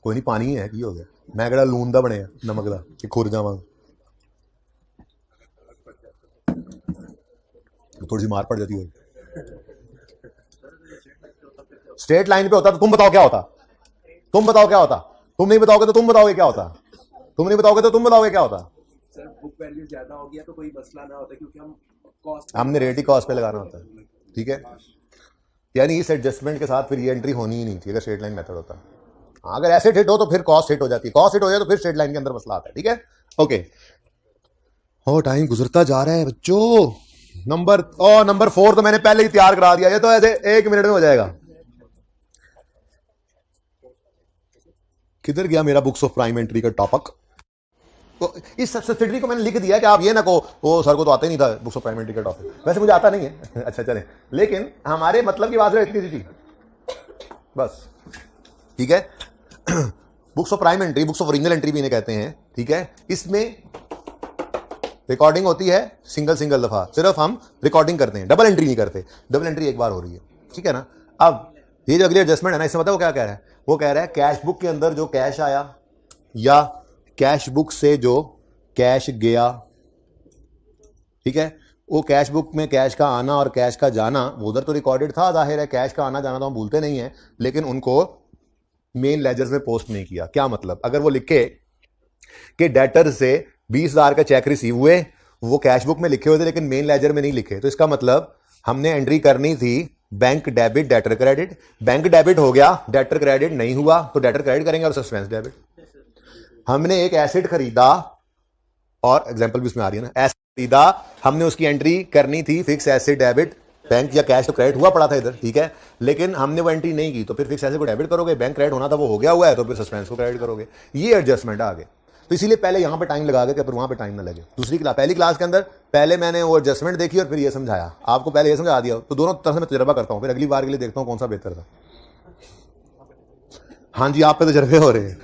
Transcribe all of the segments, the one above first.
कोई नहीं, पानी है की हो गया, मैं कड़ा लून दा बने नमक दा कि खुर जावांगा, थोड़ी सी मार पड़ जाती है। स्ट्रेट लाइन पे होता तो तुम बताओ क्या होता, तुम बताओ क्या होता, तुम नहीं बताओगे तो तुम बताओगे क्या होता, तुम नहीं बताओगे तो तुम बताओगे क्या होता। सर बुक वैल्यू ज्यादा हो गया तो कोई मसला ना होता, क्योंकि हम कॉस्ट, हमने रेट ही कॉस्ट पे लगाना होता है, ठीक है। यानी इस एडजस्टमेंट के साथ फिर ये एंट्री होनी ही नहीं थी अगर स्ट्रेट लाइन मेथड होता। अगर एसेट हिट हो तो फिर कॉस्ट हिट हो जाती है, कॉस्ट हिट हो जाए तो फिर स्ट्रेट लाइन के अंदर मसला आता है, ठीक है। ओके, और टाइम गुजरता जा रहा है बच्चों। नंबर 4 तो मैंने पहले ही तैयार करा दिया, ये तो ऐसे 1 मिनट में हो जाएगा। किधर गया मेरा बुक्स ऑफ प्राइम एंट्री का टॉपिक। तो इस सब्सिडरी को मैंने लिख दिया कि आप ये ना को वो सर को तो आता ही नहीं था बुक्स ऑफ प्राइम एंट्री का टॉपिक, वैसे मुझे आता नहीं है अच्छा चले, लेकिन हमारे मतलब की बात है इतनी सी थी बस, ठीक है। Books of prime entry, books of original entry भी इन्हें कहते हैं, ठीक है। इसमें रिकॉर्डिंग होती है सिंगल दफा, सिर्फ हम रिकॉर्डिंग करते हैं, डबल एंट्री नहीं करते, डबल एंट्री एक बार हो रही है, ठीक है ना। अब ये जो अगली एडजस्टमेंट है ना, इसमें बताओ क्या कह रहा है, वो कह रहा है कैश बुक के अंदर जो कैश आया या कैश बुक से जो कैश गया, ठीक है, वो कैश बुक में कैश का आना और कैश का जाना उधर तो रिकॉर्डेड था, जाहिर है कैश का आना जाना तो हम भूलते नहीं है, लेकिन उनको मेन लेजर्स में पोस्ट नहीं किया। क्या मतलब, अगर वो लिखे कि डेटर से 20,000 का चेक रिसीव हुए, वो कैश बुक में लिखे हुए थे लेकिन मेन लेजर में नहीं लिखे, तो इसका मतलब हमने एंट्री करनी थी bank debit debtor credit, bank debit हो गया, डेटर क्रेडिट नहीं हुआ तो डेटर क्रेडिट करेंगे और सस्पेंस डेबिट। हमने एक एसेट खरीदा और एग्जांपल भी उसमें आ रही है ना, एसेट खरीदा, हमने उसकी एंट्री करनी थी फिक्स एसेट डेबिट, बैंक या कैश तो क्रेडिट हुआ पड़ा था इधर, ठीक है, लेकिन हमने वो एंट्री नहीं की तो फिर फिक्स एसेट को डेबिट करोगे, बैंक क्रेडिट होना था वो हो गया हुआ है तो फिर सस्पेंस को क्रेडिट करोगे। ये एडजस्टमेंट आ गए, तो इसीलिए पहले यहां पे टाइम लगा के फिर वहां पे टाइम ना लगे। पहली क्लास के अंदर पहले मैंने वो एडजस्टमेंट देखी और फिर ये समझाया आपको, पहले ये समझा दिया, तो दोनों तरह से मैं तजर्बा करता हूं, फिर अगली बार के लिए देखता हूं कौन सा बेहतर था। हाँ जी, आप पे तजर्बे हो रहे हैं,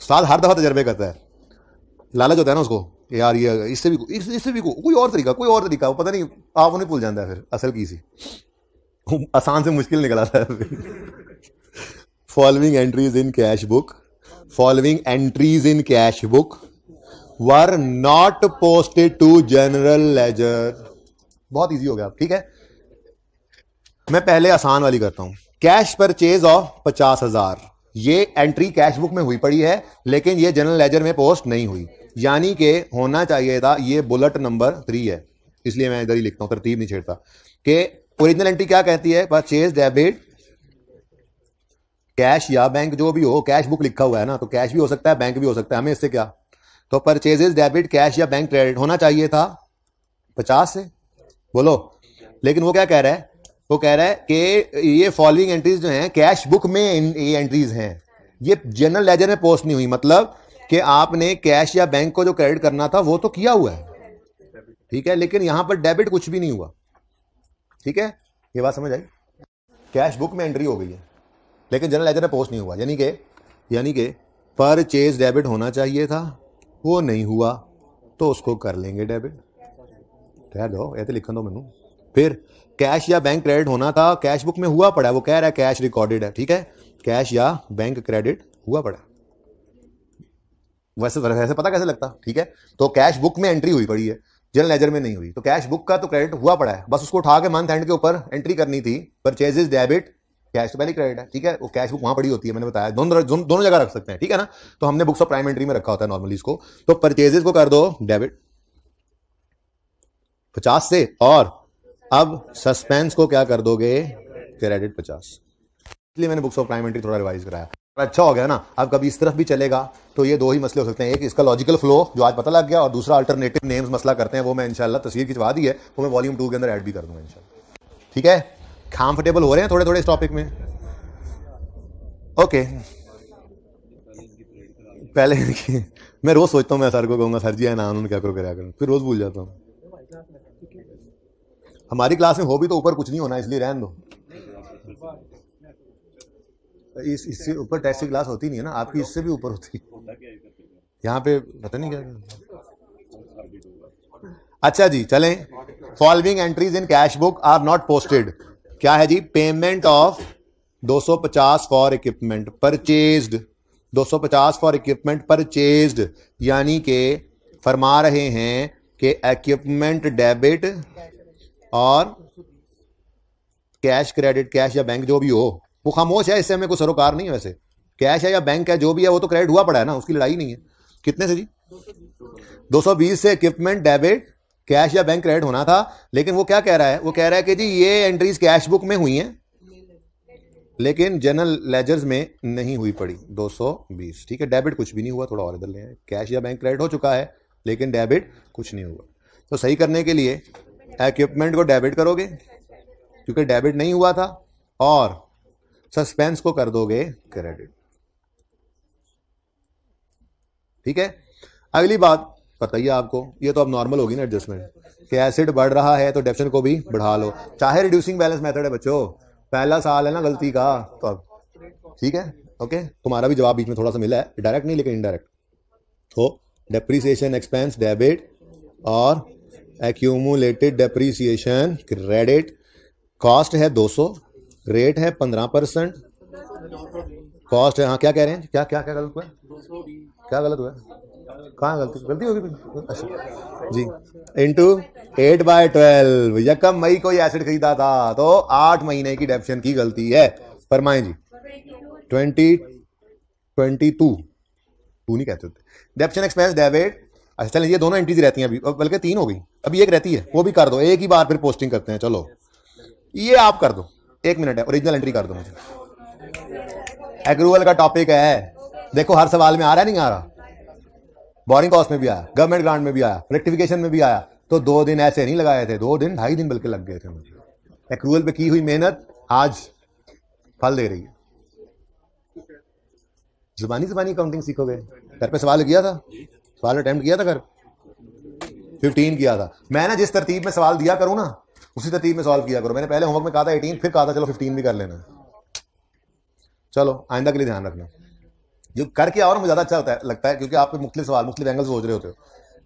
उस्ताद हर दफा तजर्बे करता है, लालच होता है ना उसको यार ये इससे भी कोई और तरीका, वो पता नहीं आप उन्हें भूल जाता है, फिर असल की सी आसान से मुश्किल निकल आता है। Following entries in cash book, following entries in cash book were not posted to general ledger. बहुत इजी हो गया, ठीक है। मैं पहले आसान वाली करता हूं, कैश परचेज ऑफ 50,000, ये एंट्री कैश बुक में हुई पड़ी है लेकिन ये जनरल लेजर में पोस्ट नहीं हुई, यानी कि होना चाहिए था, ये बुलेट नंबर 3 है इसलिए मैं इधर ही लिखता हूं, तरतीब नहीं छेड़ता, कि ओरिजिनल एंट्री क्या कहती है, परचेज डेबिट कैश या बैंक जो भी हो, कैश बुक लिखा हुआ है ना तो कैश भी हो सकता है बैंक भी हो सकता है, हमें इससे क्या, तो परचेजेस डेबिट कैश या बैंक क्रेडिट होना चाहिए था 50 से, बोलो। लेकिन वो क्या कह रहा है, वो कह रहा है कि ये फॉलोइंग एंट्रीज जो हैं कैश बुक में ये एंट्रीज हैं, ये जनरल लेजर में पोस्ट नहीं हुई, मतलब कि आपने कैश या बैंक को जो क्रेडिट करना था वो तो किया हुआ है, ठीक है, लेकिन यहां पर डेबिट कुछ भी नहीं हुआ, ठीक है, ये बात समझ आई। कैश बुक में एंट्री हो गई है लेकिन जनरल लेजर में पोस्ट नहीं हुआ, यानी कि परचेज डेबिट होना चाहिए था, वो नहीं हुआ तो उसको कर लेंगे डेबिट, ठहर जाओ ऐसे लिखन दो मैनू। फिर कैश या बैंक क्रेडिट होना था, कैश बुक में हुआ पड़ा है, वो कह रहा है कैश रिकॉर्डेड है, ठीक है, कैश या बैंक क्रेडिट हुआ पड़ा, वैसे पता कैसे लगता, ठीक है, तो कैश बुक में एंट्री हुई पड़ी है, जनरल लेजर में नहीं हुई, तो कैश बुक का तो क्रेडिट हुआ पड़ा है, बस उसको उठा के मंथ एंड के ऊपर एंट्री करनी थी, परचेजेस डेबिट कैश तो पहले क्रेडिट है, ठीक है, वो कैश बुक वहां पड़ी होती है, मैंने बताया दोनों जगह रख सकते हैं, ठीक है ना, तो हमने बुक्स ऑफ प्राइम एंट्री में रखा होता है नॉर्मली इसको, तो परचेजेस को कर दो डेबिट 50 से, और अब सस्पेंस को क्या कर दोगे, क्रेडिट 50, इसलिए मैंने बुक्स ऑफ प्राइम एंट्री थोड़ा रिवाइज कराया, अच्छा हो गया ना। अब कभी इस तरफ भी चलेगा तो ये दो ही मसले हो सकते हैं, एक इसका लॉजिकल फ्लो जो आज पता लग गया, और दूसरा अल्टरनेटिव नेम्स मसला करते हैं, वो मैं इंशाल्लाह तस्वीर खिंचवा दी है, वो मैं वॉल्यूम 2 के अंदर ऐड भी कर दूंगा इंशाल्लाह, ठीक है। कंफर्टेबल हो रहे हैं थोड़े थोड़े इस टॉपिक में, ओके। पहले मैं रोज सोचता हूँ, मैं सर को कहूंगा सर जी है ना, उन्होंने क्या करो क्या करूँ, फिर रोज भूल जाता हूँ। हमारी क्लास में हो भी तो ऊपर कुछ नहीं होना, इसलिए रहने दो, इससे ऊपर टेस्ट की क्लास होती नहीं है ना, आपकी इससे भी ऊपर होती है, यहाँ पे पता नहीं क्या। अच्छा जी चलें, following entries in cash book are not posted, क्या है जी, payment of 250 for equipment purchased 250 for equipment purchased, यानी कि फरमा रहे हैं कि इक्विपमेंट डेबिट और कैश क्रेडिट, कैश या बैंक जो भी हो, वो खामोश है, इससे हमें कोई सरोकार नहीं है। वैसे कैश है या बैंक है जो भी है वो तो क्रेडिट हुआ पड़ा है ना, उसकी लड़ाई नहीं है। कितने से जी? 220 से इक्विपमेंट डेबिट, कैश या बैंक क्रेडिट होना था। लेकिन वो क्या कह रहा है? वो कह रहा है कि जी ये एंट्रीज कैश बुक में हुई हैं लेकिन जनरल लेजर्स में नहीं हुई पड़ी। 220, ठीक है। डेबिट कुछ भी नहीं हुआ, थोड़ा और इधर ले आए। कैश या बैंक क्रेडिट हो चुका है लेकिन डेबिट कुछ नहीं हुआ। तो सही करने के लिए इक्विपमेंट को डेबिट करोगे क्योंकि डेबिट नहीं हुआ था, और सस्पेंस को कर दोगे क्रेडिट। ठीक है। अगली बात पता ही है आपको, ये तो अब नॉर्मल होगी ना एडजस्टमेंट, कि एसिड बढ़ रहा है तो डेप्शन को भी बढ़ा लो, चाहे रिड्यूसिंग बैलेंस मेथड है बच्चों, पहला साल है ना गलती का। तो अब ठीक है, ओके। तुम्हारा भी जवाब बीच में थोड़ा सा मिला है, डायरेक्ट नहीं लेकिन इनडायरेक्ट। तो डेप्रीसिएशन एक्सपेंस डेबिट और एक्यूमुलेटेड डेप्रीसिएशन क्रेडिट। कॉस्ट है 200, रेट है 15%। कॉस्ट है, हाँ क्या कह रहे हैं? क्या क्या क्या गलत हुआ? क्या गलत हुआ? कहाँ गलती होगी? अच्छा जी, इंटू 8/12। यकम मई को ये एसिड खरीदा था तो 8 महीने की डेप्शन की गलती है। फरमाएं जी। 2022 नहीं कहते होते। डेप्शन एक्सपेंस डेबिट। अच्छा चलें, ये दोनों एंट्रीज रहती हैं अभी, बल्कि 3 हो गई, अभी एक रहती है, वो भी कर दो एक ही बार, फिर पोस्टिंग करते हैं। चलो ये आप कर दो, 1 मिनट है, ओरिजिनल एंट्री कर दो मुझे। एक्रूवल का टॉपिक है, देखो हर सवाल में आ रहा है, नहीं आ रहा? बोरिंग कॉस्ट में भी आया, गवर्नमेंट ग्रांट में भी आया, रेक्टिफिकेशन में भी आया। तो 2 दिन ऐसे नहीं लगाए थे, 2 दिन 2.5 दिन बल्कि लग गए थे मुझे। एक्रूवल पे की हुई मेहनत आज फल दे रही है। जुबानी काउंटिंग सीखोगे। घर पे सवाल किया था, सवाल अटेम्प्ट किया था घर, 15 किया था। मैं ना जिस तरतीब में सवाल दिया करूं ना उसी तरतीब में सॉल्व किया करो। मैंने पहले होमवर्क में कहा था 18, फिर कहा था चलो 15 भी कर लेना। चलो आइंदा के लिए ध्यान रखना, जो करके आओ ना मुझे ज्यादा अच्छा होता है, लगता है, क्योंकि आप मुख्तलिफ सवाल मुख्तलिफ एंगल सोच रहे होते हो।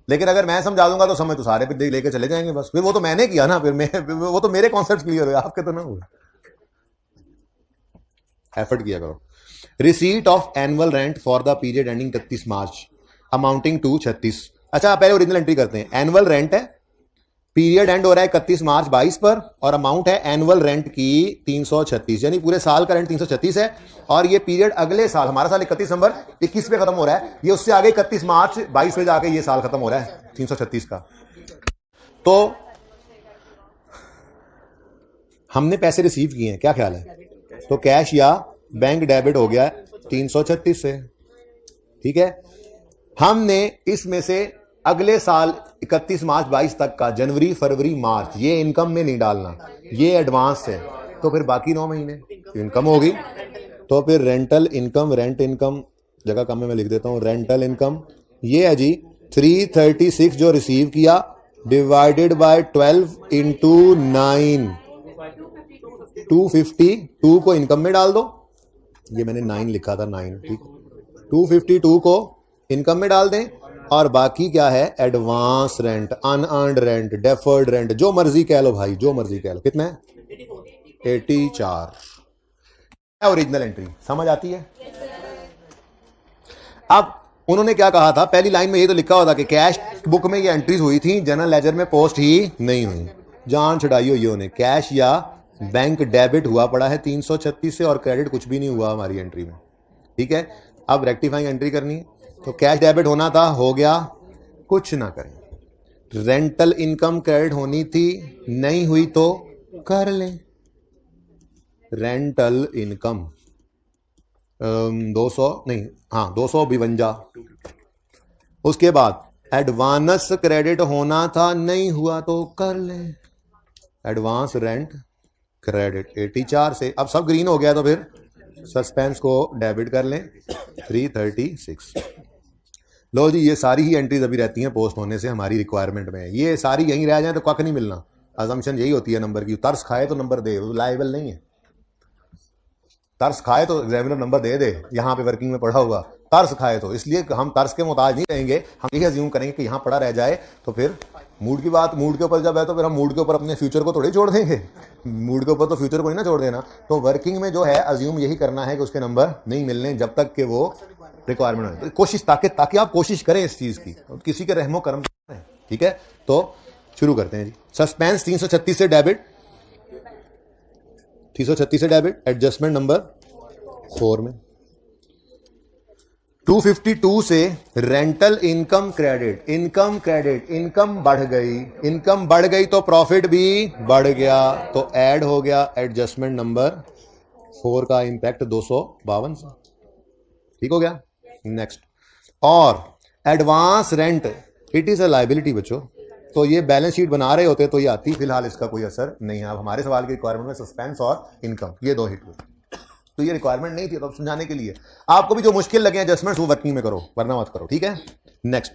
लेकिन अगर मैं समझा दूंगा तो समझ तो सारे पे लेके चले जाएंगे बस। फिर वो तो मैंने किया ना, फिर वो तो मेरे कॉन्सेप्ट क्लियर हुए, आपके तो ना हुए। एफर्ट किया करो। Receipt of annual rent for the period ending 31 March amounting to 36। अच्छा पहले ओरिजिनल एंट्री करते हैं। एनुअल रेंट है, पीरियड एंड हो रहा है 31 मार्च 22 पर, और अमाउंट है एनुअल रेंट की 336, यानी पूरे साल का रेंट 336 है। और ये पीरियड अगले साल, हमारा साल 31 दिसंबर 21 पे खत्म हो रहा है, ये उससे आगे 31 मार्च 22 पे जाके ये साल खत्म हो रहा है 336 का। तो हमने पैसे रिसीव किए हैं, क्या ख्याल है? तो कैश या बैंक डेबिट हो गया 336 से, ठीक है। हमने इसमें से अगले साल 31 मार्च 22 तक का, जनवरी फरवरी मार्च, ये इनकम में नहीं डालना, ये एडवांस है। तो फिर बाकी 9 महीने इनकम होगी। तो फिर रेंटल इनकम, रेंट इनकम जगह कम है मैं लिख देता हूं, रेंटल इनकम ये है जी 336 जो रिसीव किया, डिवाइडेड बाय 12 इंटू 9, 252 को इनकम में डाल दो। ये मैंने 9 लिखा था, 9 ठीक। 252 को इनकम में डाल दें, और बाकी क्या है? Advance rent, unearned rent, deferred rent, जो मर्जी कह लो भाई, जो मर्जी कह लो। कितना है? 84। ओरिजिनल एंट्री समझ आती है? अब उन्होंने क्या कहा था, पहली लाइन में ये तो लिखा हुआ था कि कैश बुक में ये एंट्रीज हुई थी, जनरल लेजर में पोस्ट ही नहीं हुई। जान छुड़ाई हुई उन्हें। कैश या बैंक डेबिट हुआ पड़ा है 336 से, और क्रेडिट कुछ भी नहीं हुआ हमारी एंट्री में, ठीक है। अब रेक्टिफाइंग एंट्री करनी है, तो कैश डेबिट होना था, हो गया, कुछ ना करें। रेंटल इनकम क्रेडिट होनी थी, नहीं हुई तो कर लें। रेंटल इनकम 200 नहीं, हाँ 252। उसके बाद एडवांस क्रेडिट होना था, नहीं हुआ तो कर लें। एडवांस रेंट क्रेडिट 84 से, अब सब ग्रीन हो गया तो फिर सस्पेंस को डेबिट कर लें 336। लो जी, ये सारी ही एंट्रीज अभी रहती हैं पोस्ट होने से हमारी रिक्वायरमेंट में। ये सारी यहीं रह जाए तो कख नहीं मिलना। अजम्पशन यही होती है नंबर की, तरस खाए तो नंबर दे, लायबल नहीं है। तरस खाए तो एग्जामिनर नंबर दे दे, यहाँ पे वर्किंग में पढ़ा हुआ, तरस खाए तो। इसलिए हम तरस के मोहताज नहीं रहेंगे, हम यही अज्यूम करेंगे कि यहाँ पढ़ा रह जाए, तो फिर मूड की बात, मूड के ऊपर जब है तो फिर हम मूड के ऊपर अपने फ्यूचर को थोड़ी छोड़ देंगे। मूड के ऊपर तो फ्यूचर को नहीं ना छोड़ देना। तो वर्किंग में जो है अज्यूम यही करना है कि उसके नंबर नहीं मिलने जब तक कि वो रिक्वायरमेंट तो कोशिश ताकि आप कोशिश करें इस चीज की, किसी के रहमो करम है, ठीक है। तो शुरू करते हैं जी। सस्पेंस 336 से डेबिट, 336 से डेबिट, एडजस्टमेंट नंबर 4 में। 252 से रेंटल इनकम क्रेडिट, इनकम बढ़ गई तो प्रॉफिट भी बढ़ गया, तो ऐड हो गया एडजस्टमेंट नंबर 4 का इंपैक्ट 252 से, ठीक हो गया। नेक्स्ट, और advance rent it is a liability बच्चों, तो ये बैलेंस शीट बना रहे होते तो ये आती, फिलहाल इसका कोई असर नहीं है। अब हमारे सवाल की रिक्वायरमेंट में सस्पेंस और इनकम ये दो हिट हुए, तो ये रिक्वायरमेंट नहीं थी, तो अब समझाने के लिए आपको भी जो मुश्किल लगे एडजस्टमेंट्स वो वर्किंग में करो, वरना मत करो, ठीक है। नेक्स्ट,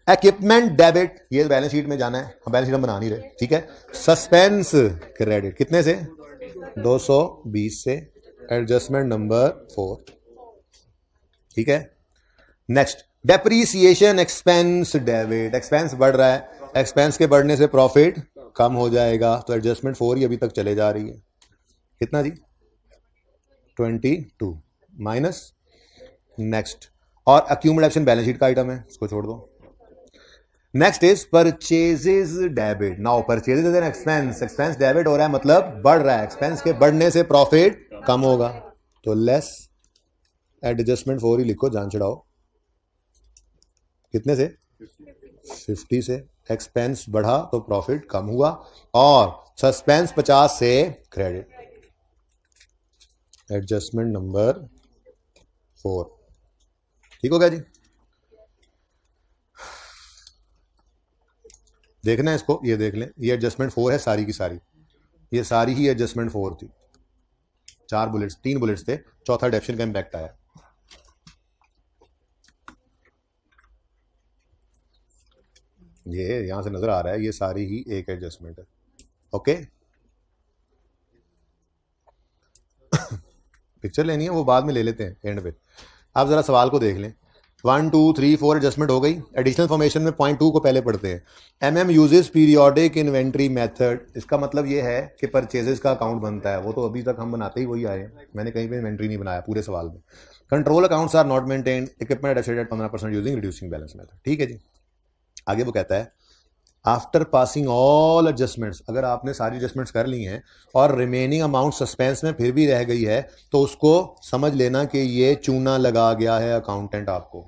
इक्विपमेंट डेबिट, ये बैलेंस शीट में जाना है, हम बैलेंस शीट हम बना नहीं रहे, ठीक है। सस्पेंस क्रेडिट कितने से, 220 से, एडजस्टमेंट नंबर 4, ठीक है। Next, depreciation expense debit, expense बढ़ रहा है, एक्सपेंस के बढ़ने से प्रॉफिट कम हो जाएगा, तो एडजस्टमेंट 4 ही अभी तक चले जा रही है, कितना जी, 22 माइनस। नेक्स्ट, और अक्यूमुलेशन बैलेंस शीट का आइटम है, इसको छोड़ दो। Next is purchases debit, now purchases is an expense, expense debit हो रहा है मतलब बढ़ रहा है, एक्सपेंस के बढ़ने से प्रॉफिट कम होगा, तो लेस एडजस्टमेंट 4 ही लिखो, जान चढ़ाओ, कितने से, 50 से, एक्सपेंस बढ़ा तो प्रॉफिट कम हुआ, और सस्पेंस 50 से क्रेडिट, एडजस्टमेंट नंबर 4, ठीक हो गया जी। देखना है इसको, ये देख लें, ये एडजस्टमेंट 4 है सारी की सारी, ये सारी ही एडजस्टमेंट 4 थी, 4 बुलेट्स, 3 बुलेट्स थे, चौथा डेप्शन का इंपैक्ट आया। ये यहां से नजर आ रहा है, ये सारी ही एक एडजस्टमेंट है, ओके। पिक्चर लेनी है वो बाद में ले लेते हैं एंड पे, आप जरा सवाल को देख लें। 1 2 3 4 एडजस्टमेंट हो गई। एडिशनल फॉर्मेशन में पॉइंट 2 को पहले पढ़ते हैं। MM uses periodic inventory method, इसका मतलब ये है कि परचेजेस का अकाउंट बनता है, वो तो अभी तक हम बनाते ही वही आए हैं, मैंने कहीं पे इन्वेंट्री नहीं बनाया पूरे सवाल में। Control accounts are not maintained, equipment asset at 15% using reducing balance method, ठीक है जी। आगे वो कहता है आफ्टर पासिंग ऑल एडजस्टमेंट्स, अगर आपने सारी एडजस्टमेंट्स कर ली हैं और रिमेनिंग अमाउंट सस्पेंस में फिर भी रह गई है, तो उसको समझ लेना कि ये चूना लगा गया है अकाउंटेंट आपको।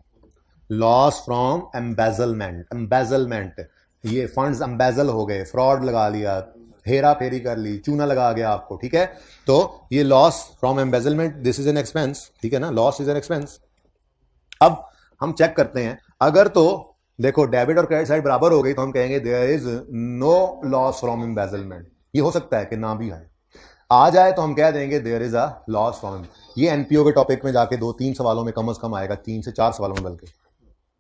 लॉस फ्रॉम एम्बेजलमेंट, ये फंड्स एम्बेजल हो गए, फ्रॉड लगा लिया, हेरा फेरी कर ली, चूना लगा गया आपको, ठीक है। तो ये loss from embezzlement, this is an expense, ठीक है ना, लॉस इज एन एक्सपेंस। अब हम चेक करते हैं, अगर तो देखो डेबिट और क्रेडिट साइड बराबर हो गई तो हम कहेंगे there is no loss from embezzlement, ये हो सकता है कि ना भी आए, आ जाए तो हम कह देंगे there is a loss from. ये एनपीओ के टॉपिक में जाके 2-3 सवालों में कम से कम आएगा, 3 से 4 सवालों में, बल्कि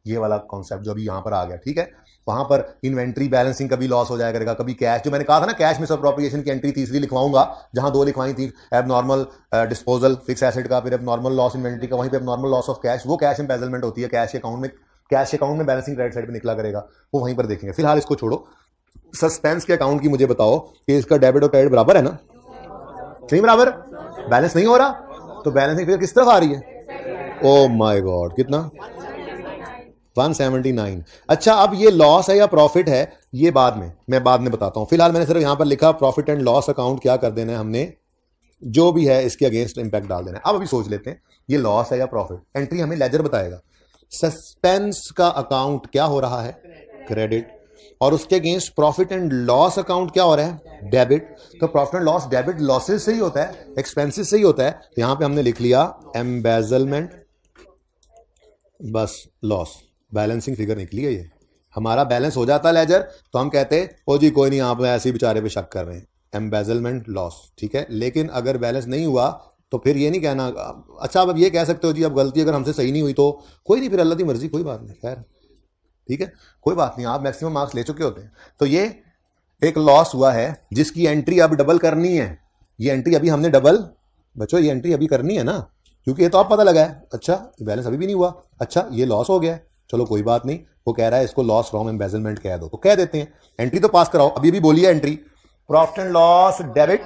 ये वाला कॉन्सेप्ट जो अभी यहां पर आ गया, ठीक है। वहां पर इन्वेंट्री बैलेंसिंग कभी लॉस हो जाया करेगा, कभी कैश, जो मैंने कहा था ना कैश मिस अप्रोप्रिएशन की एंट्री तीसरी लिखवाऊंगा, जहां 2 लिखवाई थी, एबनॉर्मल डिस्पोजल फिक्स एसेट का, फिर एबनॉर्मल लॉस इन्वेंट्री का, वहीं पे एबनॉर्मल लॉस ऑफ कैश, वो कैश एम्बेजलमेंट होती है, कैश अकाउंट में बैलेंसिंग क्रेडिट साइड पे निकला करेगा, वो वहीं पर देखेंगे। फिलहाल इसको छोड़ो, सस्पेंस के अकाउंट की मुझे बताओ कि इसका डेबिट और क्रेडिट बराबर है ना, नहीं बराबर, बैलेंस नहीं हो रहा, तो बैलेंसिंग फिगर किस तरफ आ रही है, ओ माय गॉड, कितना, 179। अच्छा, अब ये लॉस है या प्रॉफिट है, ये मैं बाद में बताता हूं, फिलहाल मैंने सिर्फ यहां पर लिखा प्रॉफिट एंड लॉस अकाउंट क्या कर देना है हमने, जो भी है इसके अगेंस्ट इंपैक्ट डाल देना है। अब अभी सोच लेते हैं ये लॉस है या प्रॉफिट, एंट्री हमें लेजर बताएगा। सस्पेंस का अकाउंट क्या हो रहा है, क्रेडिट, और उसके against profit and loss account क्या हो रहा है, डेबिट। तो profit and loss debit losses से ही होता है, एक्सपेंसेस से ही होता है, तो यहां पे हमने लिख लिया एम्बेजलमेंट, बस लॉस, बैलेंसिंग फिगर निकली है। ये हमारा बैलेंस हो जाता लेजर तो हम कहते ओ जी कोई नहीं, आप ऐसे ही बेचारे पे शक कर रहे हैं, एम्बेजलमेंट लॉस, ठीक है। लेकिन अगर बैलेंस नहीं हुआ तो फिर ये नहीं कहना, अच्छा अब ये कह सकते हो जी अब गलती अगर हमसे सही नहीं हुई तो कोई नहीं, फिर अल्लाह की मर्जी, कोई बात नहीं, खैर ठीक है, कोई बात नहीं, आप मैक्सिमम मार्क्स ले चुके होते हैं। तो ये एक लॉस हुआ है जिसकी एंट्री अब डबल करनी है, ये एंट्री अभी हमने डबल, बच्चों ये एंट्री अभी करनी है ना, क्योंकि ये तो आप पता लगा है, अच्छा बैलेंस अभी भी नहीं हुआ, अच्छा ये लॉस हो गया है, चलो कोई बात नहीं, वो कह रहा है इसको लॉस फ्रॉम एम्बेजलमेंट कह दो, तो कह देते हैं, एंट्री तो पास कराओ, अभी भी बोलिए entry, profit and loss debit,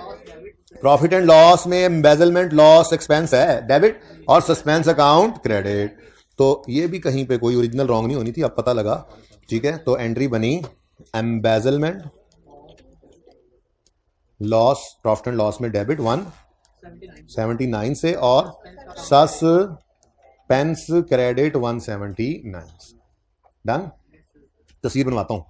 profit and loss में एम्बेजलमेंट लॉस एक्सपेंस है डेबिट, और सस्पेंस अकाउंट क्रेडिट। तो ये भी कहीं पे कोई ओरिजिनल रॉन्ग नहीं होनी थी, अब पता लगा। ठीक है, तो एंट्री बनी embezzlement loss, profit and loss में डेबिट 179 से और सस्पेंस क्रेडिट 179। डन। तस्वीर बनवाता हूं।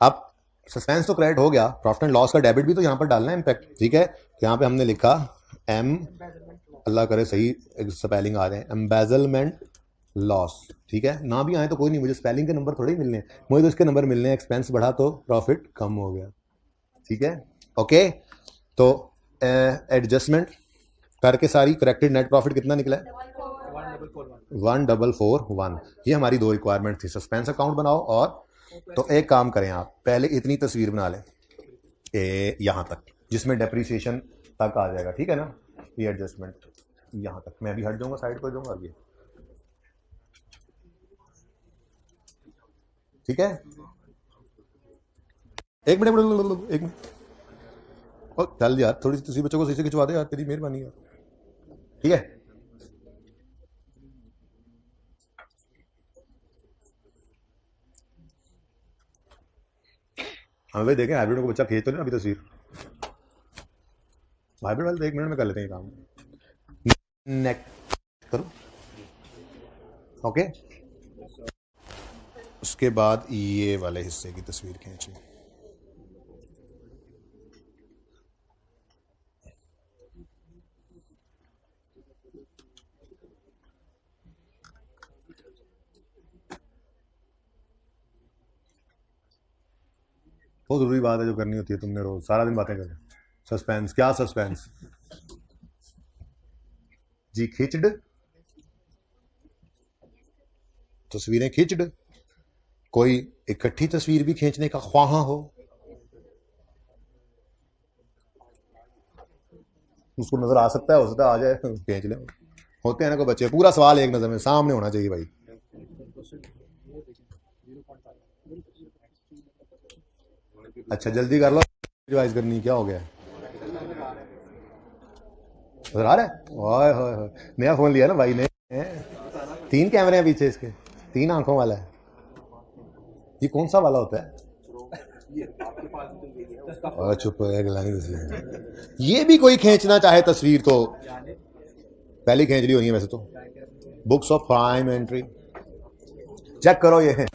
अब सस्पेंस तो क्रेडिट हो गया, प्रॉफिट एंड लॉस का डेबिट भी तो यहां पर डालना है इम्पैक्ट। ठीक है, यहां पे हमने लिखा एम, अल्लाह करे सही स्पेलिंग आ जाए, एम्बेजलमेंट लॉस। ठीक है, ना भी आए तो कोई नहीं, मुझे स्पेलिंग के नंबर थोड़े ही मिलने हैं, मुझे तो इसके नंबर मिलने हैं। एक्सपेंस बढ़ा तो प्रॉफिट कम हो गया। ठीक है, ओके। तो एडजस्टमेंट करके सारी करेक्टेड नेट प्रॉफिट कितना निकला है? 1441। ये हमारी दो रिक्वायरमेंट थी, सस्पेंस अकाउंट बनाओ और तो एक काम करें आप, पहले इतनी तस्वीर बना लें यहां तक, जिसमें डेप्रिसिएशन तक आ जाएगा। ठीक है ना, ये एडजस्टमेंट यहां तक, मैं भी हट जाऊंगा, साइड पर जाऊंगा आगे। ठीक है, एक मिनट और चल यार, थोड़ी सी तस्वीर बच्चों को सही से खिंचवा दे यार, तेरी मेहरबानी है। ठीक है, हम भाई देखें हाइब्रिड को बच्चा खींच तो नहीं अभी तस्वीर। हाइब्रिड वाले तो 1 मिनट में कर लेते हैं काम। नेक्स्ट करो, ओके। उसके बाद ये वाले हिस्से की तस्वीर खींची। बहुत जरूरी बात है जो करनी होती है, तुमने रोज सारा दिन बातें कर। सस्पेंस, क्या सस्पेंस जी? खिंचड, तस्वीरें खिंचड, कोई इकट्ठी तस्वीर भी खींचने का ख्वाहा हो, उसको नजर आ सकता है, हो सकता है आ जाए, खींच ले। होते हैं ना कोई बच्चे, पूरा सवाल एक नजर में सामने होना चाहिए भाई। अच्छा जल्दी कर लो, रिवाइज करनी, क्या हो गया? नजर आ रहा है? ओए होए होए, नया फोन लिया ना भाई ने, 3 कैमरे हैं पीछे इसके, 3 आंखों वाला है। ये कौन सा वाला होता है? चुप ये भी कोई खींचना चाहे तस्वीर तो पहले खींच ली होनी है वैसे तो। Books of prime entry check करो, ये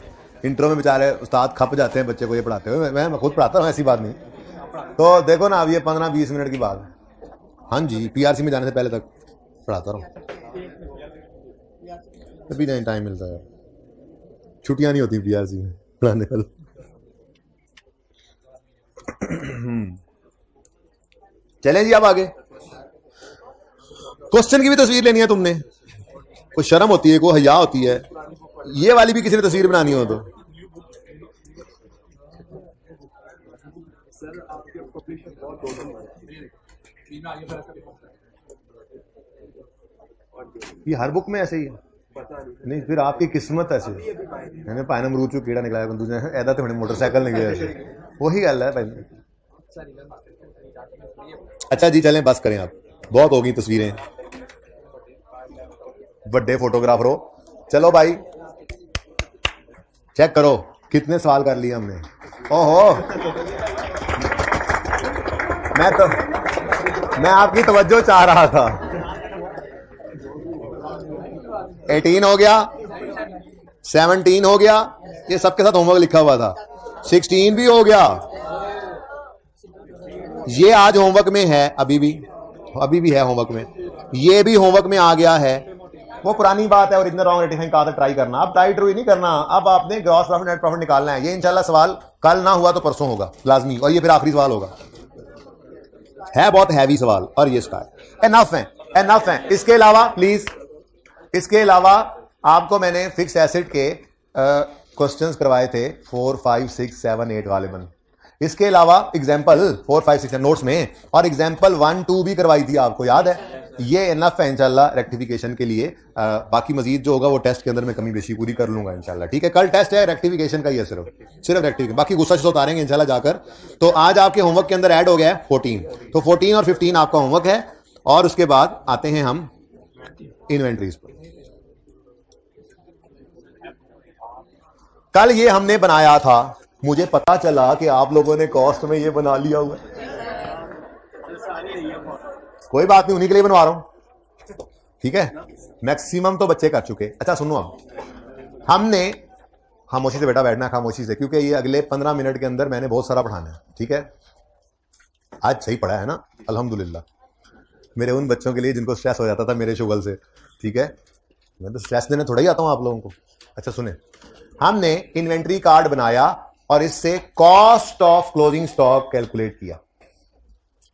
इंट्रो में बेचारे उस्ताद खप जाते हैं बच्चे को ये पढ़ाते हुए। मैं खुद पढ़ाता हूँ, ऐसी बात नहीं। तो देखो ना, अब ये 15-20 मिनट की बात है। हाँ जी, पीआरसी में जाने से पहले तक पढ़ाता रहा हूँ, तभी नहीं टाइम मिलता है, छुट्टियां नहीं होती पीआरसी में पढ़ाने वाले। चलें जी, अब आगे क्वेश्चन की भी तस्वीर लेनी है तुमने, कोई शर्म होती है, कोई हया होती है। ये वाली भी किसी ने तस्वीर बनानी हो तो सर आपके पब्लिश बहुत ये हर बुक में ऐसे ही है? नहीं, फिर आपकी किस्मत ऐसे मैंने पायनम रूचू कीड़ा निकलाया दूसरे ऐदा तो मोटरसाइकिल निकले ऐसे, वही गल है भाई। अच्छा जी चलें, बस करें आप, बहुत होगी तस्वीरें, बड़े फोटोग्राफर हो। चलो भाई चेक करो कितने सवाल कर लिए हमने। ओहो, मैं आपकी तवज्जो चाह रहा था। 18 हो गया, 17 हो गया, ये सबके साथ होमवर्क लिखा हुआ था। 16 भी हो गया, ये आज होमवर्क में है, अभी भी है होमवर्क में, ये भी होमवर्क में आ गया है। वो पुरानी बात है, ओरिजिनल रॉन्ग रेटिफाइंग कहा था ट्राई करना, अब ट्राई ट्रू नहीं करना, अब आपने ग्रॉस प्रॉफिट नेट प्रॉफिट निकालना है। ये इंशाल्लाह सवाल कल ना हुआ तो परसों होगा लाजमी, और ये फिर आखिरी सवाल होगा। है बहुत हैवी सवाल, और ये इसका है। एनफ है। इसके अलावा प्लीज, इसके अलावा आपको मैंने फिक्स एसेट के क्वेश्चंस करवाए थे 4, 5, 6, 7, 8 गालिबन। इसके अलावा एग्जाम्पल 4, 5, 6 नोट्स में, और एग्जाम्पल 1, 2 भी करवाई थी, आपको याद है। ये एनफ है इंशाल्लाह रेक्टिफिकेशन के लिए। बाकी मजीद जो होगा वो टेस्ट के अंदर मैं कमी बेशी पूरी कर लूंगा इंशाल्लाह। ठीक है, कल टेस्ट है रेक्टिफिकेशन का ही है, सिर्फ रेक्टिफिकेशन, बाकी गुस्सा से उतारेंगे इंशाल्लाह जाकर। तो आज आपके होमवर्क के अंदर ऐड हो गया है 14, तो 14 और 15 आपका होमवर्क है। और उसके बाद आते हैं हम इन्वेंट्रीज पर। कल ये हमने बनाया था, मुझे पता चला कि आप लोगों ने कॉस्ट में ये बना लिया हुआ। कोई बात नहीं, उन्हीं के लिए बनवा रहा हूं, ठीक है। मैक्सिमम तो बच्चे कर चुके। अच्छा सुनो, अब हमने खामोशी से बेटा बैठना, खामोशी से, क्योंकि ये अगले 15 मिनट के अंदर मैंने बहुत सारा पढ़ाना है, ठीक है। आज सही पढ़ा है ना, अल्हम्दुलिल्लाह। मेरे उन बच्चों के लिए जिनको स्ट्रेस हो जाता था मेरे शुगल से, ठीक है। मैं तो स्ट्रेस देने थोड़ा ही आता हूं आप लोगों को। अच्छा सुने, हमने इन्वेंट्री कार्ड बनाया और इससे cost of closing stock calculate किया,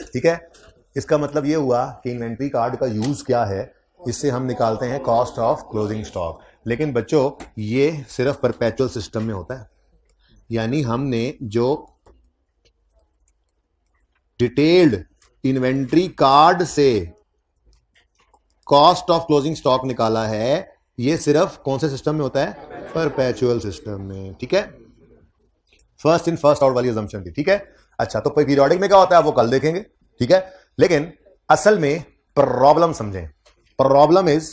ठीक है। इसका मतलब यह हुआ कि इन्वेंट्री कार्ड का यूज क्या है, इससे हम निकालते हैं कॉस्ट ऑफ क्लोजिंग स्टॉक। लेकिन बच्चों ये सिर्फ परपेचुअल सिस्टम में होता है, यानी हमने जो डिटेल्ड इन्वेंट्री कार्ड से कॉस्ट ऑफ क्लोजिंग स्टॉक निकाला है, ये सिर्फ कौन से सिस्टम में होता है, परपेचुअल सिस्टम में, ठीक है। फर्स्ट इन फर्स्ट आउट वाली अजम्पशन थी, ठीक है। अच्छा तो पीरियोडिक में क्या होता है वो कल देखेंगे, ठीक है। लेकिन असल में प्रॉब्लम समझें। Problem is,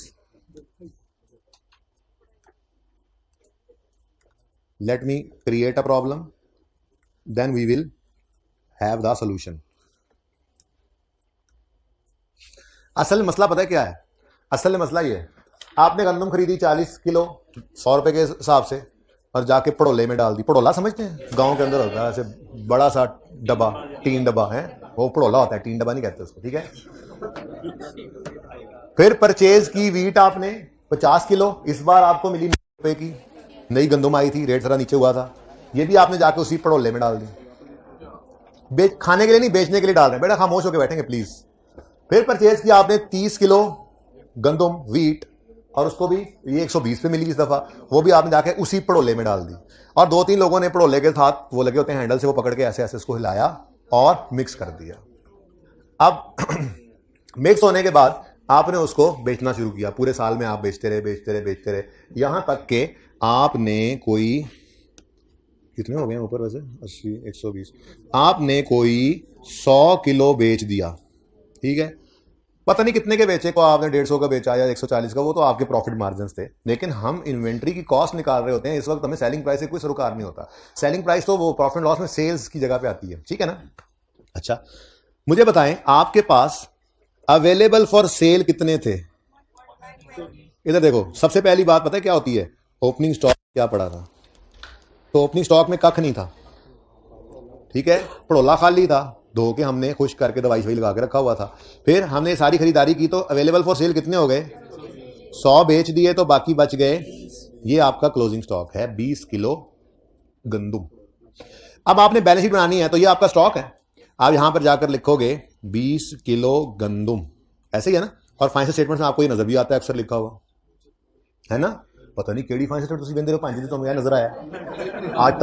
let me create a problem, then we will have the solution. असल मसला पता है क्या है? असल मसला ये है, आपने गंदम खरीदी 40 किलो 100 रुपए के हिसाब से और जाके पड़ोले में डाल दी। पड़ोला समझते हैं, गांव के अंदर होता है ऐसे बड़ा सा डब्बा, 3 डब्बा है, वो पड़ोला होता है, 3 डब्बा नहीं कहते उसको, ठीक है। फिर परचेज की वीट आपने 50 किलो, इस बार आपको मिली रुपए की, नई गंदम आई थी, रेट जरा नीचे हुआ था, ये भी आपने जाके उसी पड़ोले में डाल दी। खाने के लिए नहीं, बेचने के लिए डाल रहे हैं, बेटा खामोश होकर बैठेंगे प्लीज। फिर परचेज किया आपने 30 किलो गंदम वीट, और उसको भी ये 120 पे मिली इस दफा, वो भी आपने जाके उसी पड़ोले में डाल दी। और 2-3 लोगों ने पड़ोले के साथ वो लगे होते हैं हैंडल से, वो पकड़ के ऐसे ऐसे उसको हिलाया और मिक्स कर दिया। अब मिक्स होने के बाद आपने उसको बेचना शुरू किया। पूरे साल में आप बेचते रहे, यहां तक के आपने कोई, कितने हो गए ऊपर वैसे, 80 120, आपने कोई 100 किलो बेच दिया, ठीक है। पता नहीं कितने के बेचे को आपने, 150 का बेचा या 140 का, वो तो आपके प्रॉफिट मार्जिन थे। लेकिन हम इन्वेंट्री की कॉस्ट निकाल रहे होते हैं, इस वक्त हमें सेलिंग प्राइस से कोई सरोकार नहीं होता। सेलिंग प्राइस तो वो प्रॉफिट लॉस में सेल्स की जगह पे आती है, ठीक है ना। अच्छा मुझे बताएं, आपके पास अवेलेबल फॉर सेल कितने थे? इधर देखो, सबसे पहली बात पता है क्या होती है, ओपनिंग स्टॉक क्या पड़ा था। तो ओपनिंग स्टॉक में कख नहीं था, ठीक है, पड़ोला खाली था, धो के हमने खुश करके दवाई शवाई लगा के रखा हुआ था। फिर हमने सारी खरीदारी की, तो अवेलेबल फॉर सेल कितने हो गए, 100 बेच दिए, तो बाकी बच गए, ये आपका क्लोजिंग स्टॉक है 20 किलो गंदम। अब आपने बैलेंस शीट बनानी है, तो ये आपका स्टॉक है, आप यहां पर जाकर लिखोगे 20 किलो गंदम, ऐसे ही है ना। और फाइनेंशियल स्टेटमेंट में आपको ये नजर भी आता है अक्सर लिखा हुआ, है ना। पता नहीं केड़ी फाइनेंशियल स्टेटमेंट बंदे को तो मुझे नजर आया आज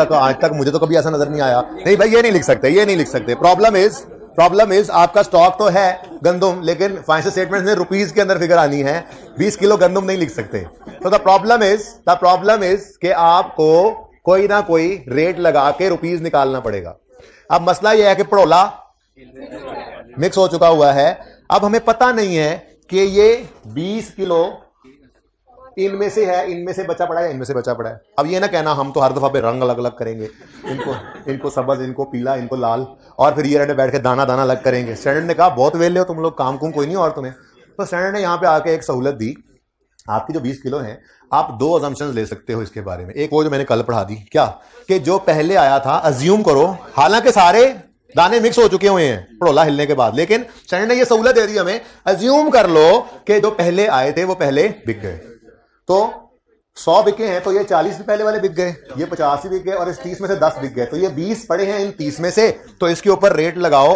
तक मुझे तो कभी ऐसा नजर नहीं आया। नहीं भाई, ये नहीं लिख सकते। प्रॉब्लम इज आपका स्टॉक तो है गंदम, लेकिन फाइनेंशियल स्टेटमेंट में रुपीज के अंदर फिगर आनी है, 20 किलो गंदम नहीं लिख सकते। तो द प्रॉब्लम इज कि आपको कोई ना कोई रेट लगा के रुपीज निकालना पड़ेगा। अब मसला यह है कि पड़ोला मिक्स हो चुका हुआ है, अब हमें पता नहीं है कि ये 20 किलो इनमें से है, इनमें से बचा पड़ा है, इनमें से बचा पड़ा है। अब ये ना कहना हम तो हर दफा पे रंग अलग अलग करेंगे, इनको सब्ज, इनको पीला, इनको लाल, और फिर ये बैठ के दाना दाना अलग करेंगे। स्टैंडर्ड ने कहा बहुत वेले हो तुम लोग, काम कुम कोई नहीं और तुम्हें। तो स्टैंडर्ड ने यहाँ पे आके एक सहूलत दी, आपकी जो 20 किलो है, आप 2 अजम्पशंस ले सकते हो इसके बारे में। एक वो जो मैंने कल पढ़ा दी, क्या कि जो पहले आया था अज्यूम करो, हालांकि सारे दाने मिक्स हो चुके हुए हैं पड़ोला हिलने के बाद, लेकिन स्टैंडर्ड ने ये सहूलत दे दी हमें, अज्यूम कर लो कि जो पहले आए थे वो पहले बिक गए। तो 100 बिके हैं, तो ये 40 पहले वाले बिक गए, ये 50 ही बिक गए, और इस 30 में से 10 बिक गए, तो ये 20 पड़े हैं इन 30 में से। तो इसके ऊपर रेट लगाओ,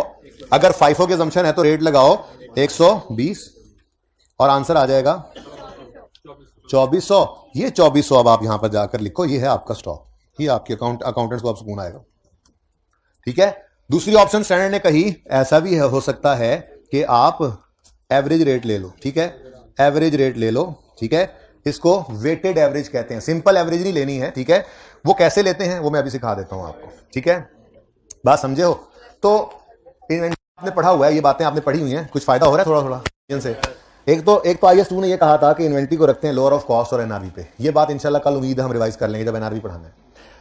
अगर FIFO की assumption है तो रेट लगाओ 120 और आंसर आ जाएगा 2400। ये 2400 अब आप यहां पर जाकर लिखो, ये है आपका स्टॉक, ये आपके अकाउंटेंट्स को अब सुकून आएगा, ठीक है। दूसरी ऑप्शन स्टैंडर्ड ने कही, ऐसा भी हो सकता है कि आप एवरेज रेट ले लो, ठीक है, एवरेज रेट ले लो, ठीक है। इसको वेटेड एवरेज कहते हैं, सिंपल एवरेज नहीं लेनी है, ठीक है। वो कैसे लेते हैं वो मैं अभी सिखा देता हूं आपको, ठीक है। बात समझे हो? तो आपने पढ़ा हुआ है, ये बातें आपने पढ़ी हुई हैं, कुछ फायदा हो रहा है थोड़ा थोड़ा से। एक तो IS2 ने ये कहा था कि इन्वेंट्री को रखते हैं लोअर ऑफ कॉस्ट और एनआरवी पे। ये बात इंशाल्लाह कल उम्मीद है हम रिवाइज कर लेंगे जब एनआरवी पढ़ाना है।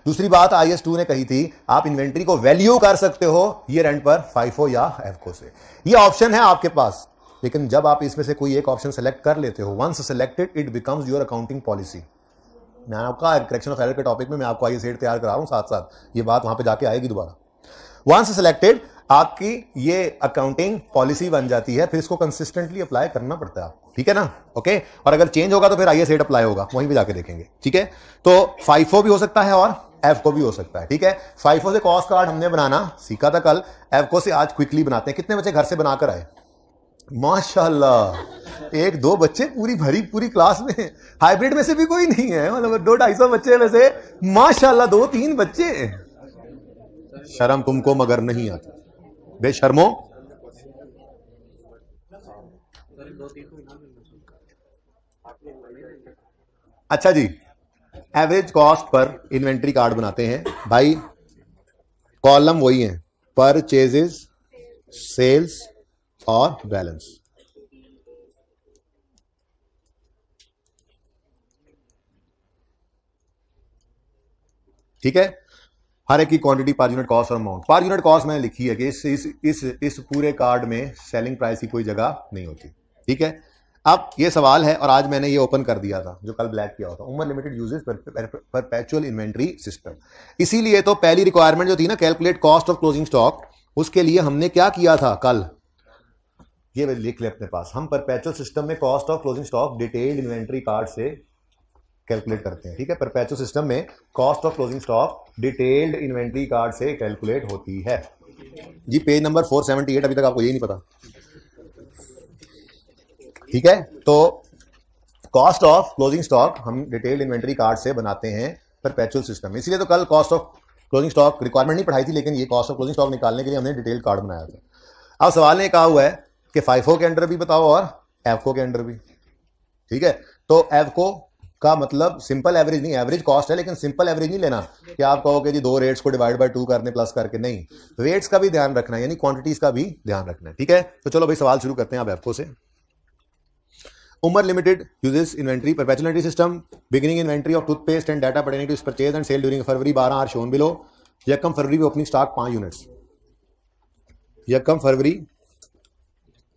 दूसरी बात IS2 ने कही थी आप इन्वेंट्री को वैल्यू कर सकते हो ईयर एंड पर FIFO या एफको से। ये ऑप्शन है आपके पास, लेकिन जब आप इसमें से कोई एक ऑप्शन सेलेक्ट कर लेते हो, once selected it becomes your accounting policy. मैं आपका करेक्शन ऑफ एरर के टॉपिक में मैं आपको IS8 तैयार करा रहा हूं, साथ साथ ये बात वहां पे जाके आएगी दोबारा। वंस सेलेक्टेड आपकी ये अकाउंटिंग पॉलिसी बन जाती है, फिर इसको कंसिस्टेंटली अप्लाई करना पड़ता है आपको, ठीक है ना? ओके, और अगर चेंज होगा तो फिर IS8 अप्लाई होगा, वहीं पे जाके देखेंगे, ठीक है? तो FIFO भी हो सकता है और एफको भी हो सकता है, ठीक है? FIFO से कॉस्ट कार्ड हमने बनाना सीखा था कल, एफको से आज क्विकली बनाते हैं। कितने बच्चे घर से बनाकर आए? माशाल्लाह, 1-2 बच्चे पूरी भरी पूरी क्लास में। हाइब्रिड में से भी कोई नहीं है, मतलब 200-250 बच्चे में से माशाल्लाह 2-3 बच्चे। शर्म तुमको मगर नहीं आती, बेशर्मो। अच्छा जी, एवरेज कॉस्ट पर इन्वेंट्री कार्ड बनाते हैं भाई। कॉलम वही है, परचेजेस, सेल्स और बैलेंस। ठीक है, हर एक की क्वांटिटी पर यूनिट कॉस्ट और अमाउंट। पर यूनिट कॉस्ट मैंने लिखी है कि इस पूरे कार्ड में सेलिंग प्राइस की कोई जगह नहीं होती, ठीक है? अब ये सवाल है, और आज मैंने ये ओपन कर दिया था जो कल ब्लैक किया होता, Umar limited uses perpetual inventory system. इसीलिए तो पहली रिक्वायरमेंट जो थी ना, calculate cost of closing stock, उसके लिए हमने क्या किया था कल, ये लिख ले अपने पास। हम परपेचुअल सिस्टम में cost of closing stock detailed inventory card से कैलकुलेट करते हैं, ठीक है? परपेचुअल सिस्टम में cost of closing stock detailed inventory card से कैलकुलेट होती है जी। पेज नंबर 478, अभी तक आपको यही नहीं पता, ठीक है? तो कॉस्ट ऑफ क्लोजिंग स्टॉक हम डिटेल्ड इन्वेंट्री कार्ड से बनाते हैं परपेचुअल सिस्टम में। इसलिए तो कल cost of closing stock requirement नहीं पढ़ाई थी, लेकिन ये कॉस्ट ऑफ क्लोजिंग स्टॉक निकालने के लिए हमने डिटेल कार्ड बनाया था। अब सवाल ने कहा हुआ है कि FIFO के अंडर भी बताओ और एफको के अंडर भी, ठीक है? तो एफको का मतलब सिंपल एवरेज नहीं, एवरेज कॉस्ट है, लेकिन सिंपल एवरेज नहीं लेना कि आप कहो कि जी 2 रेट्स को डिवाइड बाय 2 करने प्लस करके, नहीं, रेट्स का भी ध्यान रखना है, यानी क्वांटिटीज का भी ध्यान रखना है, ठीक है? तो चलो भाई सवाल शुरू करते हैं आप एफको से। Umar limited uses inventory perpetual inventory system, beginning inventory of toothpaste and data pertaining to its purchase and sale during February 12 are shown below. यकम फरवरी में ओपनिंग स्टॉक 5 यूनिट्स, यकम फरवरी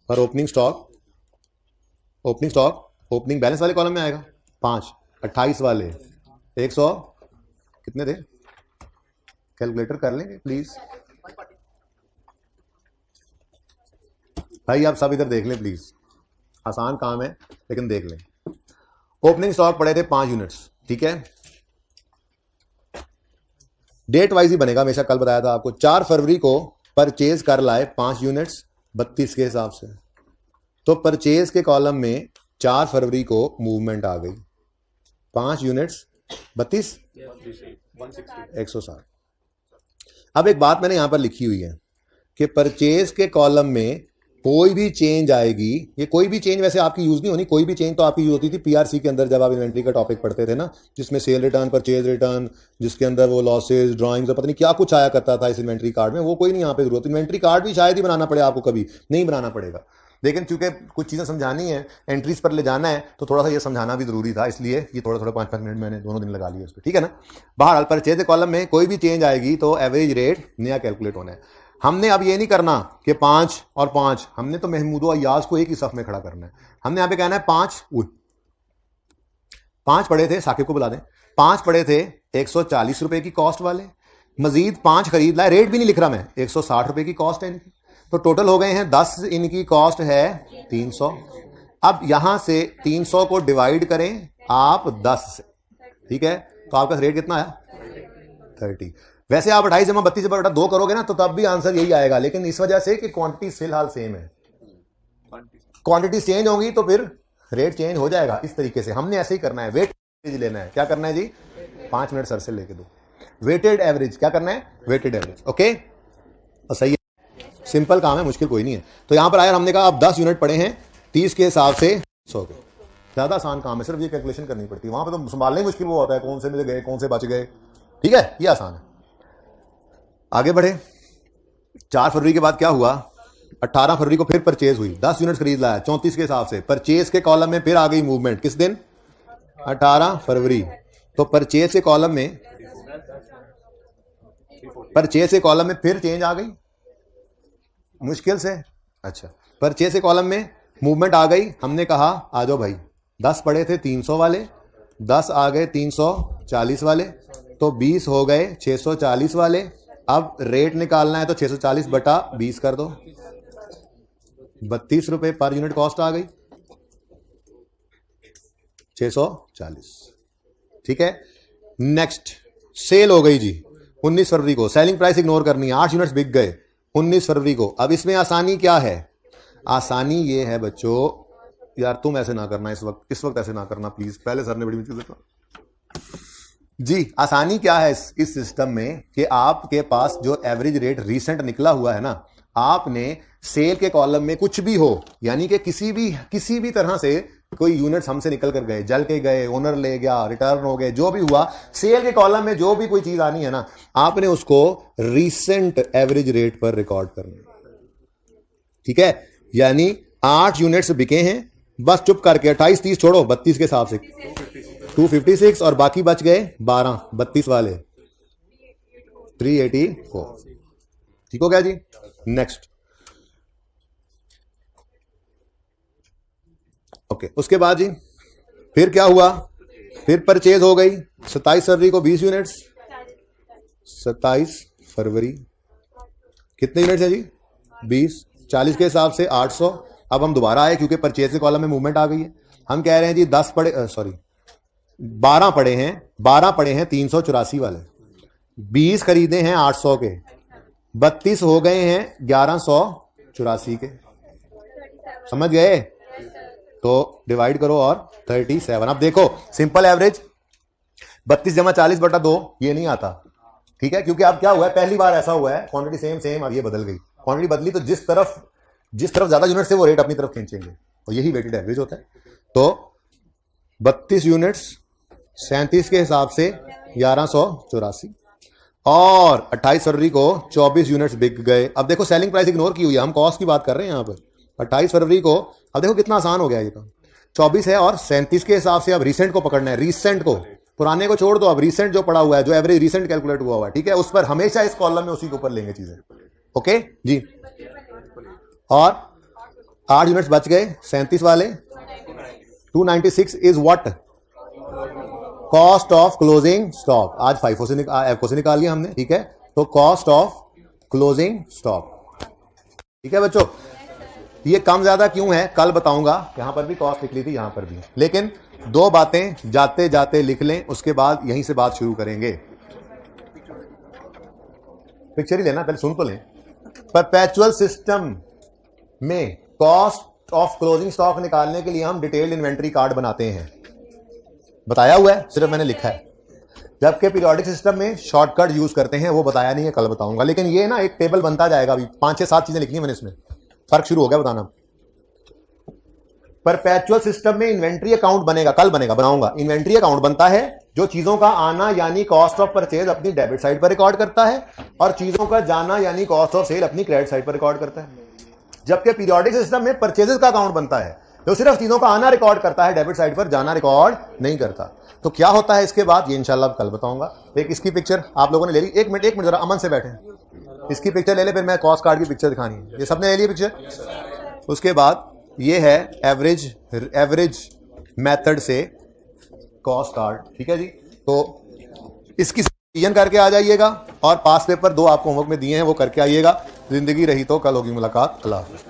पर ओपनिंग स्टॉक ओपनिंग बैलेंस वाले कॉलम में आएगा 5, 28 वाले 100 कितने थे? कैलकुलेटर कर लेंगे प्लीज भाई, आप सब इधर देख लें प्लीज, आसान काम है लेकिन देख लें। ओपनिंग स्टॉक पड़े थे 5 यूनिट्स, ठीक है? डेट वाइज ही बनेगा हमेशा, कल बताया था आपको। 4 फरवरी को परचेज कर लाए 5 यूनिट्स 32 के हिसाब से, तो परचेज के कॉलम में 4 फरवरी को मूवमेंट आ गई, 5 यूनिट्स 32 160। अब एक बात मैंने यहां पर लिखी हुई है कि परचेज के कॉलम में कोई भी चेंज आएगी, ये कोई भी चेंज वैसे आपकी यूज नहीं होनी, कोई भी चेंज तो आपकी यूज होती थी पीआरसी के अंदर जब आप इन्वेंट्री का टॉपिक पढ़ते थे ना, जिसमें सेल रिटर्न, परचेज रिटर्न, जिसके अंदर वो लॉसेज, ड्राइंग्स, पता नहीं क्या कुछ आया करता था इस इन्वेंट्री कार्ड में, वो कोई नहीं यहाँ पे जरूरत। इन्वेंट्री कार्ड भी शायद ही बनाना पड़े आपको, कभी नहीं बनाना पड़ेगा, लेकिन चूंकि कुछ चीजें समझानी है, एंट्रीज पर ले जाना है, तो थोड़ा सा ये समझाना भी जरूरी था, इसलिए ये थोड़ा 5-5 मिनट मैंने दोनों दिन लगा लिए उस पर, ठीक है ना? बहरहाल परचेज कॉलम में कोई भी चेंज आएगी तो एवरेज रेट नया कैलकुलेट होना है। हमने अब ये नहीं करना कि 5 और 5, हमने तो महमूद अय्याज को एक ही सफ में खड़ा करना है। हमने यहां पे कहना है 5 पड़े थे, साकिब को बुला दें, 5 पड़े थे 140 रुपए की कॉस्ट वाले, मजीद 5 खरीद लाए, रेट भी नहीं लिख रहा मैं, 160 रुपए की कॉस्ट है इनकी, तो टोटल हो गए हैं 10, इनकी कॉस्ट है 300। अब यहां से 300 को डिवाइड करें आप 10 से, ठीक है? तो आपका रेट कितना आया? 30। वैसे आप 28 जमा 32 बटा 2 करोगे ना तो तब भी आंसर यही आएगा, लेकिन इस वजह से कि क्वांटिटी फिलहाल सेम है, क्वांटिटी चेंज होगी तो फिर रेट चेंज हो जाएगा। इस तरीके से हमने ऐसे ही करना है, वेटेज लेना है। क्या करना है जी? 5 मिनट सर से लेके दो, वेटेड एवरेज। क्या करना है? Weighted average. ओके, और सही है, सिंपल काम है, मुश्किल कोई नहीं है। तो यहां पर आया, हमने कहा अब 10 यूनिट पड़े हैं 30 के हिसाब से 100 के, ज्यादा आसान काम है, सिर्फ ये कैलकुलेशन करनी पड़ती है। वहां पर तो संभालना ही मुश्किल वो होता है, कौन से मिल गए कौन से बच गए, ठीक है? ये आसान है। आगे बढ़े, 4 फरवरी के बाद क्या हुआ? 18 फरवरी को फिर परचेज हुई, 10 यूनिट खरीद लाया 34 के हिसाब से। परचेज के कॉलम में फिर आ गई मूवमेंट, किस दिन? 18 फरवरी। तो परचेज के कॉलम में फिर चेंज आ गई, मुश्किल से। अच्छा, परचेज के कॉलम में मूवमेंट आ गई। हमने कहा आ जाओ भाई, 10 पड़े थे 300 वाले, 10 आ गए 340 वाले, तो 20 हो गए 640 वाले। अब रेट निकालना है तो 640 बटा 20 कर दो, 32 रुपए पर यूनिट कॉस्ट आ गई, 640। ठीक है, नेक्स्ट सेल हो गई जी 19 फरवरी को। सेलिंग प्राइस इग्नोर करनी है, 8 यूनिट्स बिक गए 19 फरवरी को। अब इसमें आसानी क्या है? आसानी ये है बच्चों, यार तुम ऐसे ना करना इस वक्त ऐसे ना करना प्लीज, पहले सर ने बड़ी मुश्किल से जी। आसानी क्या है इस सिस्टम में कि आपके पास जो एवरेज रेट रीसेंट निकला हुआ है ना, आपने सेल के कॉलम में कुछ भी हो, यानी कि किसी भी तरह से कोई यूनिट्स हमसे निकल कर गए, जल के गए, ओनर ले गया, रिटर्न हो गए, जो भी हुआ, सेल के कॉलम में जो भी कोई चीज आनी है ना, आपने उसको रीसेंट एवरेज रेट पर रिकॉर्ड करना है। ठीक है, यानी 8 यूनिट्स बिके हैं, बस चुप करके 28 30 छोड़ो, 32 के हिसाब से 256 और बाकी बच गए 12, 32 वाले 384। ठीक हो गया जी। नेक्स्ट ओके, उसके बाद जी फिर क्या हुआ? फिर परचेज हो गई 27 फरवरी को 20 यूनिट्स। 27 फरवरी कितने यूनिट्स है जी? 20, 40 के हिसाब से 800। अब हम दोबारा आए क्योंकि परचेज के कॉलम में मूवमेंट आ गई है। हम कह रहे हैं जी 12 पड़े हैं 384 वाले, 20 खरीदे हैं 800 के, 32 हो गए हैं 1184 के। समझ गए? तो डिवाइड करो और 37। अब देखो सिंपल एवरेज 32 जमा 40 बटा 2 ये नहीं आता। ठीक है, क्योंकि अब क्या हुआ है, पहली बार ऐसा हुआ है, क्वांटिटी सेम, अब ये बदल गई। क्वांटिटी बदली तो जिस तरफ ज्यादा यूनिट से वो रेट अपनी तरफ खींचेंगे, और यही वेटेड एवरेज होता है। तो 32 यूनिट्स 37 के हिसाब से 1184 और 28 फरवरी को 24 यूनिट्स बिक गए। अब देखो सेलिंग प्राइस इग्नोर की हुई है, हम कॉस्ट की बात कर रहे हैं यहां पर। 28 फरवरी को अब देखो कितना आसान हो गया ये काम, 24 है और 37 के हिसाब से अब रीसेंट को पकड़ना है। रीसेंट को, पुराने को छोड़ दो, अब रीसेंट जो पड़ा हुआ है, जो एवरेज रीसेंट कैलकुलेट हुआ है, ठीक है, उस पर हमेशा इस कॉलम में उसी के ऊपर लेंगे चीजें। ओके जी। और 8 यूनिट्स बच गए 37 वाले। 296 is what? Cost of closing stock. आज FIFO से निकाल लिया हमने। ठीक है, तो कॉस्ट ऑफ क्लोजिंग स्टॉक। ठीक है बच्चों, ये कम ज्यादा क्यों है कल बताऊंगा। यहां पर भी कॉस्ट लिख ली थी, यहां पर भी, लेकिन 2 बातें जाते जाते लिख लें, उसके बाद यहीं से बात शुरू करेंगे। पिक्चर ही लेना, पहले सुन तो लें। परपेचुअल सिस्टम में कॉस्ट ऑफ क्लोजिंग स्टॉक निकालने के लिए हम डिटेल्ड इन्वेंट्री कार्ड बनाते हैं, बताया हुआ है, सिर्फ मैंने लिखा है। जबकि पीरियोडिक सिस्टम में शॉर्टकट यूज करते हैं, वो बताया नहीं है, कल बताऊंगा। लेकिन ये ना एक टेबल बनता जाएगा, अभी 5-6-7 चीजें लिखनी है मैंने, इसमें फर्क शुरू हो गया बताना। परपेचुअल सिस्टम में इन्वेंट्री अकाउंट बनेगा, कल बनेगा, बनाऊंगा। इन्वेंट्री अकाउंट बनता है जो चीजों का आना यानी कॉस्ट ऑफ परचेज अपनी डेबिट साइड पर रिकॉर्ड करता है, और चीजों का जाना यानी कॉस्ट ऑफ सेल अपनी क्रेडिट साइड पर रिकॉर्ड करता है। जबकि पीरियोडिक सिस्टम में परचेजेस का अकाउंट बनता है जो सिर्फ चीजों का आना रिकॉर्ड करता है, डेबिट साइड पर जाना रिकॉर्ड नहीं करता। तो क्या होता है इसके बाद, ये इंशाल्लाह कल बताऊंगा। एक इसकी पिक्चर आप लोगों ने ले ली, एक मिनट जरा अमन से बैठे, इसकी पिक्चर ले ले, फिर मैं कॉस्ट कार्ड की पिक्चर दिखानी है। ये सबने ले ली पिक्चर। उसके बाद ये है एवरेज मेथड से कॉस्ट कार्ड। ठीक है जी, तो इसकी रिवीजन करके आ जाइएगा, और पास पेपर 2 आपको होमवर्क में दिए हैं वो करके आइएगा। जिंदगी रही तो कल होगी मुलाकात। अल्लाह हाफ़िज़।